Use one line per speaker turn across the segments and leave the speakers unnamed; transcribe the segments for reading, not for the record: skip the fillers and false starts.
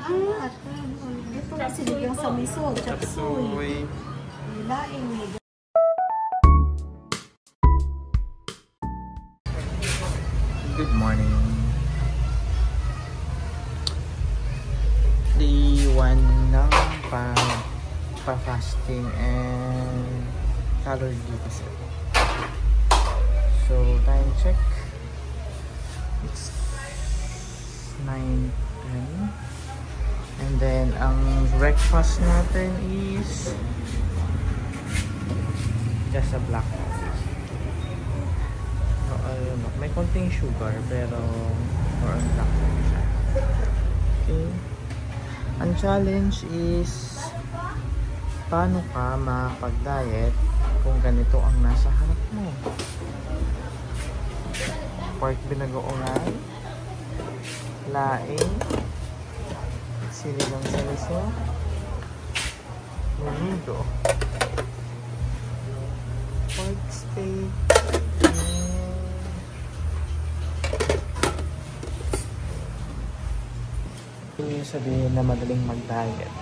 Ito na sinigang sa miso, chop suey. Laing ni.
Good morning. Day 1 ng pa-fasting and calorie deficit. So, time check. It's 9:10. And then, ang breakfast natin is just a black coffee. So, may konting sugar, pero more on black coffee siya. Okay. Ang challenge is paano ka makapag-diet kung ganito ang nasa harap mo. Pork binagoongan, laing, sinigang sa miso, menudo, pork steak, hindi sabihin na madaling mag-diet.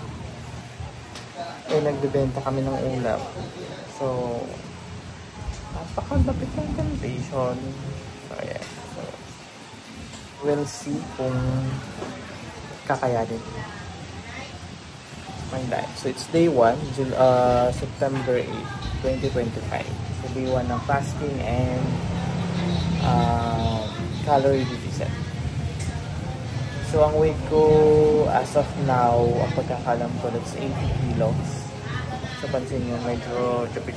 Eh, nagbibenta kami ng ulam. So, napakalapit ng temptation. So, yeah. So, we'll see kung kakayanin mag-diet. So, it's day 1, September 8, 2025. So, day 1 ng fasting and calorie deficit. So, ang weight ko as of now, ang pagkakalam ko, that's 80 kilos. So, pansin nyo, medyo chupi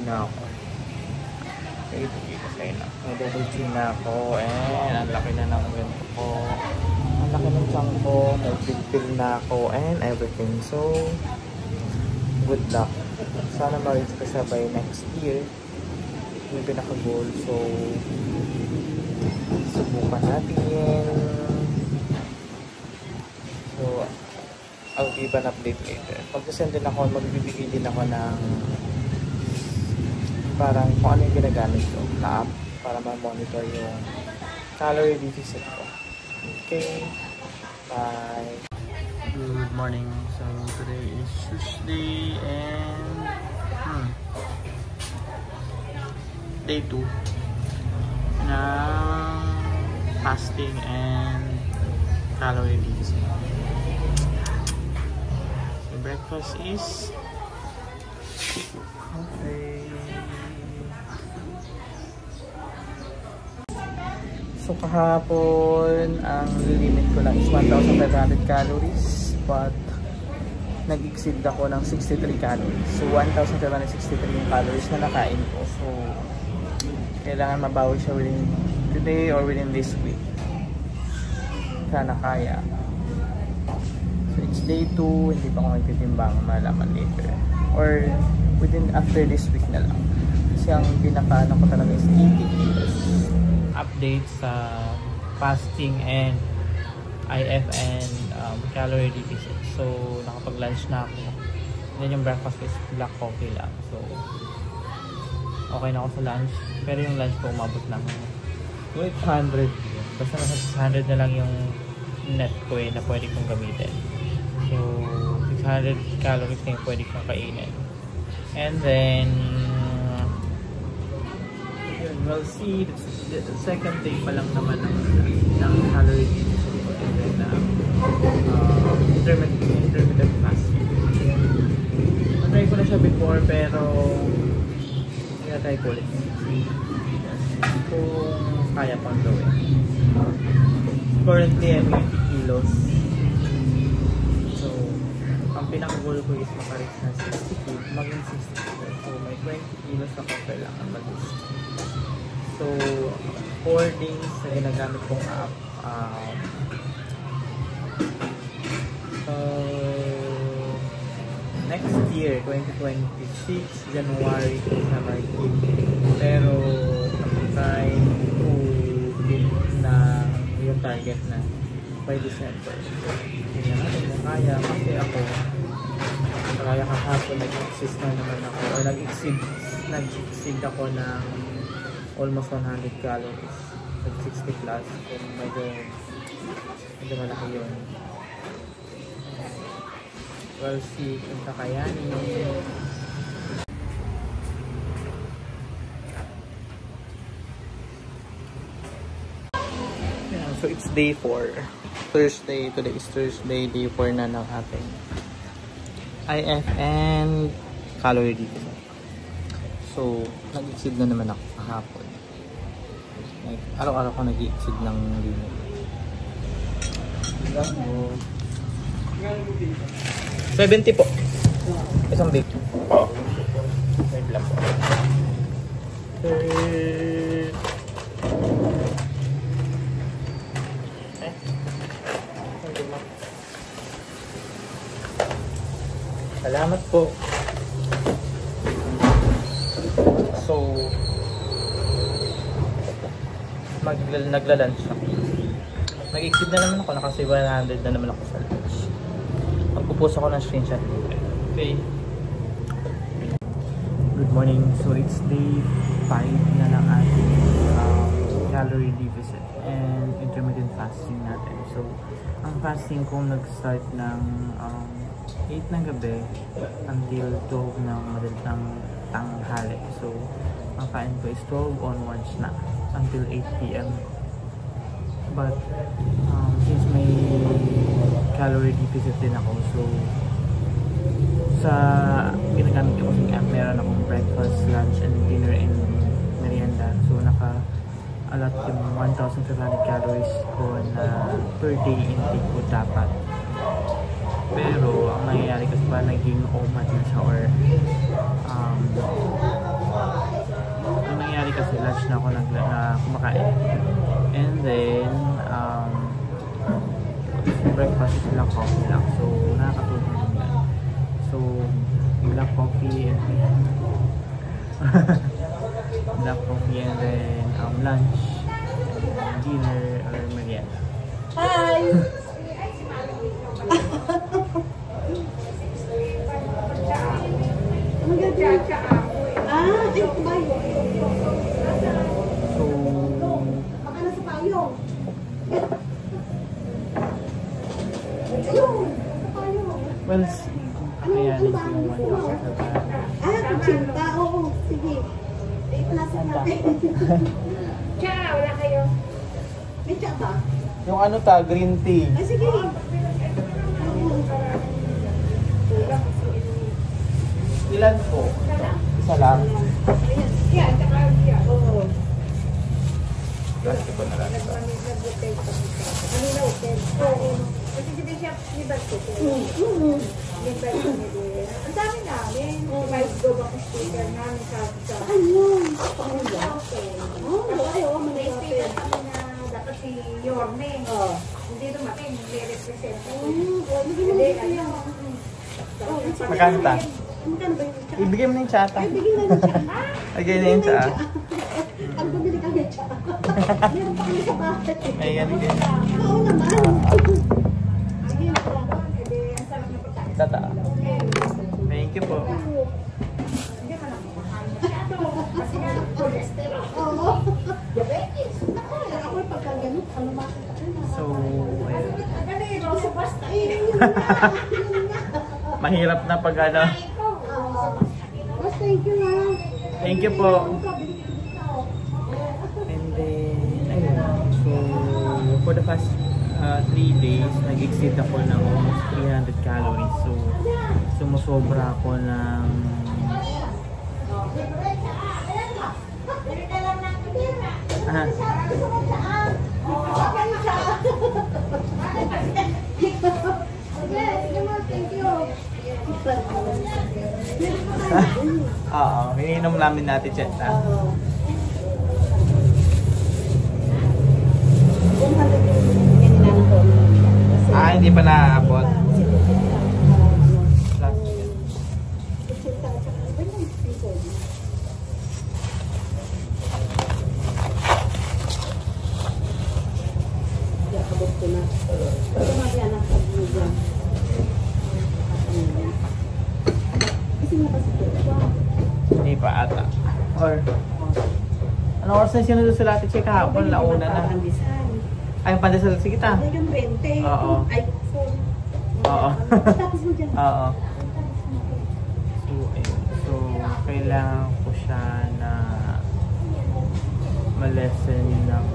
na ako. 80 kilos ayun na. May double chin na ako, and ang laki na ng ganito ko. Ang laki ng chunk ko, may pil na ako, and everything. So, good luck. Sana ma-reach ko siya by next year. Yung pinaka-goal. So, subukan natin. So, I'll give an update later. Pag-send din ako, magbibigay din ako ng parang kung ano yung ginagamit ko na app para ma-monitor yung calorie deficit ko. Okay, bye! Good morning. So, today is Tuesday and day 2 ng fasting and calorie deficit. Breakfast is coffee. So kahapon ang limit ko lang is 1,500 calories, but nag-exceed ako ng 63 calories. So 1,563 yung calories na nakain ko. So kailangan mabawi siya within today or within this week. Sana kaya. So it's day 2, hindi pa ako nagtitimbang, malaman later. Or after this week na lang. Kasi ang pinaka-ano ko talaga is 80 kilos. Updates sa fasting and IF and calorie deficit. So nakapag-lunch na ako. And then yung breakfast is black coffee lang. So okay na ako sa lunch. Pero yung lunch ko umabot ng 800. Basta nasa 600 na lang yung net ko na pwede kong gamitin. So 600 calories na yung pwede kong kainin. And then yun, we'll see. The second day pa lang naman ng calorie deficit ko. And then intermittent fasting. Na-try ko na siya before, pero try ko ulit. Kung kaya pang gawin. Currently, I'm 80 kilos. So, ang pinaka-goal ko is makareach na 60 kilos, maging 60 kilos. So, may 20 kilos na kailangan mag-list. So, 4 days na ginagamit kong app. Next year, 2026, January, na mag-give. Pero, try to hit na yung target na by December. Hindi natin kung kaya. Kasi ako, kaya kahapon nag-exceed na naman ako. Or nag-exceed ako ng almost 100 calories. Nag 60 plus. Kung medyo malaki yun. We'll see kung kakayanin. So it's day 4. Thursday. Today is Thursday. Day 4 na ng ating IF and calorie deficit. So, nag-exceed na naman ako kahapon. Like, araw-araw ko nag-exceed ng limit. 70 po. Isang bake. Wait lang po. Salamat po. So, nagla-lunch ako. Nag-exceed na naman ako. Naka 100 na naman ako sa lunch. Magpupost ako ng screenshot. Okay. Good morning. So, it's day 5 na ng ating calorie deficit and intermittent fasting natin. So, ang fasting ko nag-start ng 8 ng gabi until 12 ng madalang tanghali. So, ang kain ko is 12 onwards na until 8 PM. But, since may calorie deficit din ako, so sa ginagamit ko kasing app, meron akong breakfast, lunch, and dinner and merienda. So, naka-allot yung 1,500 calories ko na per day intake ko dapat. Pero, ang nangyayari kasi ba, naging OMAD na siya or ang nangyayari kasi lunch na ako na kumakain. And then, breakfast is lang coffee lang. So, nakakatulong din yan. So, black coffee and black coffee and then lunch, and dinner or merienda.
Hi!
Well, kakayanin ko yung 1,000.
Kuchinta. Oo, sige. Iplasan natin. Tsa, wala kayo. May tsa ba?
Yung ano green tea.
Ay, sige.
Ilan po? Isa lang.
Yan, tsaka yan. Oo.
Plastic ko na lang ito.
Kanina hotel. Oo. Kasi hindi siya libat ko. Libat ko nila. Ang dami namin. Kahit go back sticker namin sa... Ayun. May sticker kami na dapat si Yorme. Hindi dumating. Hindi represent. Hindi ayun.
Magkano ta? Ibigay mo na yung tsata. Ibigay na yung tsata.
Ang bumili kami ng tsata. Meron pa kami sa bahay.
May yan din.
Oo naman.
Tata. Thank you po. So, mahirap na pag ano.
Thank you, ma'am.
Thank you po. And then, ayun. So, for the past 3 days, nag-exceed ako ng almost 300 calories. So, sumusobra ako ng oo, ininom namin natin siya. Hindi pa naaabot. Hindi pa ata. Or, ano oras na sinunod sa lahat? Check kahapon, launa na. Ay, yung pandesal. Sige ta.
Yung 20.
Oo.
Ay, sorry.
Oo.
Tapos mo dyan.
Oo. So, ayun. So, kailangan ko siya na ma-lessen ng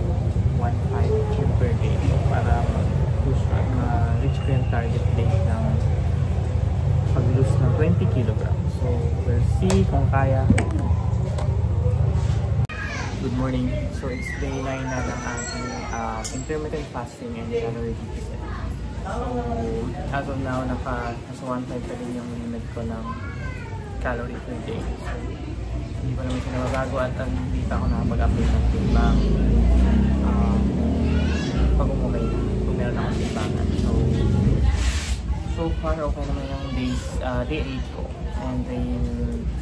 1.5 kg per day. So, para mag-push or ma-reach ko yung target date ng pag-lose ng 20 kg. So, we'll see kung kaya. Good morning. So, it's day 9 na ng ating intermittent fasting and calorie deficit. So, as of now, nasa 1.5 pa din yung limit ko ng calorie per day. So, hindi pa naman siya nababago at hindi pa ako nakapag-update ng timbang pag umukay na, kung meron akong timbangan. So far, okay naman yung day 8 ko and day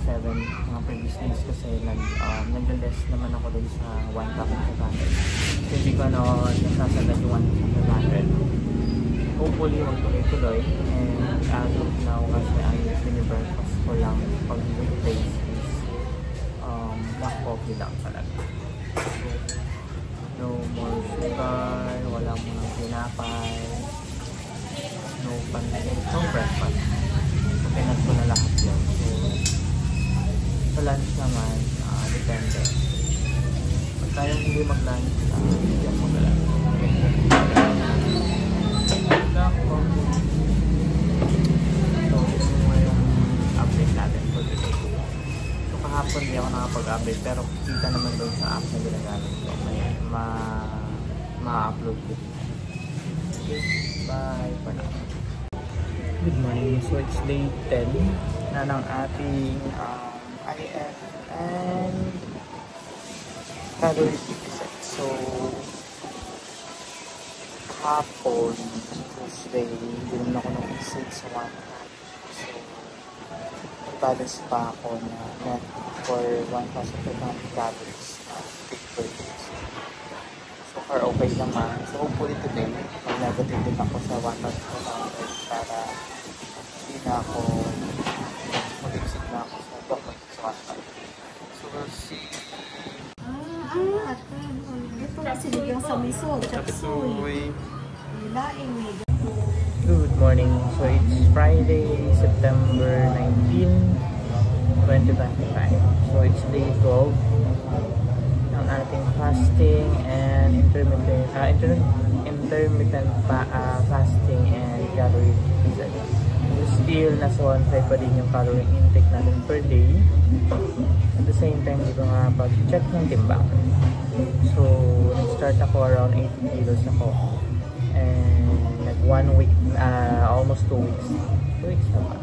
7, mga previous days kasi nag-less naman ako dun sa 1,500. So, hindi ko nasasagad yung 1,500. Hopefully, magtuloy-tuloy. And as of now, kasi ang binibreakfast ko lang pag weekdays is black coffee lang talaga. So, no more sugar, wala mo ng tinapay, no pansin, no breakfast. So, pinag ko na lahat yun. So, sa lunch naman, depende. Pag kayang hindi mag-lunch, hindi ako mag-lunch. So, yun mo yung update natin for today. So, kahapon hindi ako nakapag-update, pero kita naman doon sa app na ginagamit ko. Ma-upload ko. Okay, bye for now. Good morning. So, it's day 10 na ng ating IF and calorie deficit. So, hapon, Tuesday, bilhin ako ng isig sa 1 hand. So, nag-balance pa ako na net for 1,500 calories na take per day. So far, okay naman. So, hopefully today, mag-negative din ako sa 1,500 para hindi na ako mag-exit na ako sa doctor sa 1,500. So, we'll see.
Ito na sinigang sa miso, chapsuy.
Good morning. So it's Friday, September 19, 2025. So it's day 12 ng ating fasting and intermittent fasting and calorie deficit. Still nasa 1.5 pa din yung calorie intake natin per day. At the same time, di ko nga pag-check ng timbang. So, nag-start ako around 80 kilos ako. And nag 1 week, almost 2 weeks. 2 weeks na ba?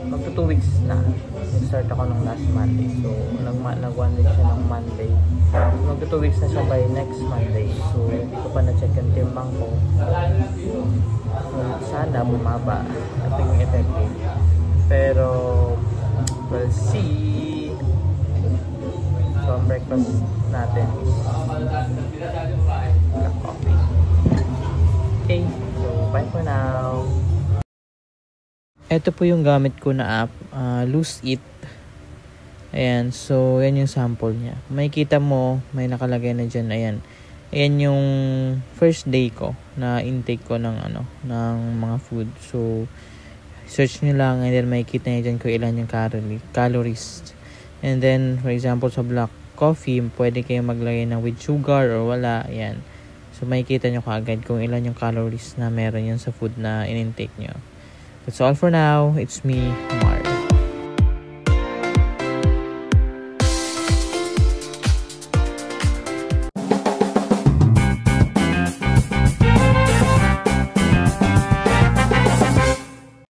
Magto 2 weeks na. Nag-start ako nung last Monday. So, nag 1 week siya ng Monday. Magto 2 weeks na siya by next Monday. So, hindi ko pa na-check yung timbang ko. Sana bumaba. Ito yung effective. Pero, we'll see. So, ang breakfast natin is black coffee. Okay, so bye for now. Ito po yung gamit ko na app, Lose It. Ayan, so yan yung sample niya. Makikita mo, may nakalagay na dyan. Ayan, ayan yung first day ko na intake ko ng ng mga food. So, search nyo lang and then makikita nyo dyan kung ilan yung calories. And then, for example, sa black coffee, pwede kayo maglagay ng with sugar or wala. Ayan. So, makikita nyo kaagad kung ilan yung calories na meron yun sa food na in-intake nyo. That's all for now. It's me, Mark.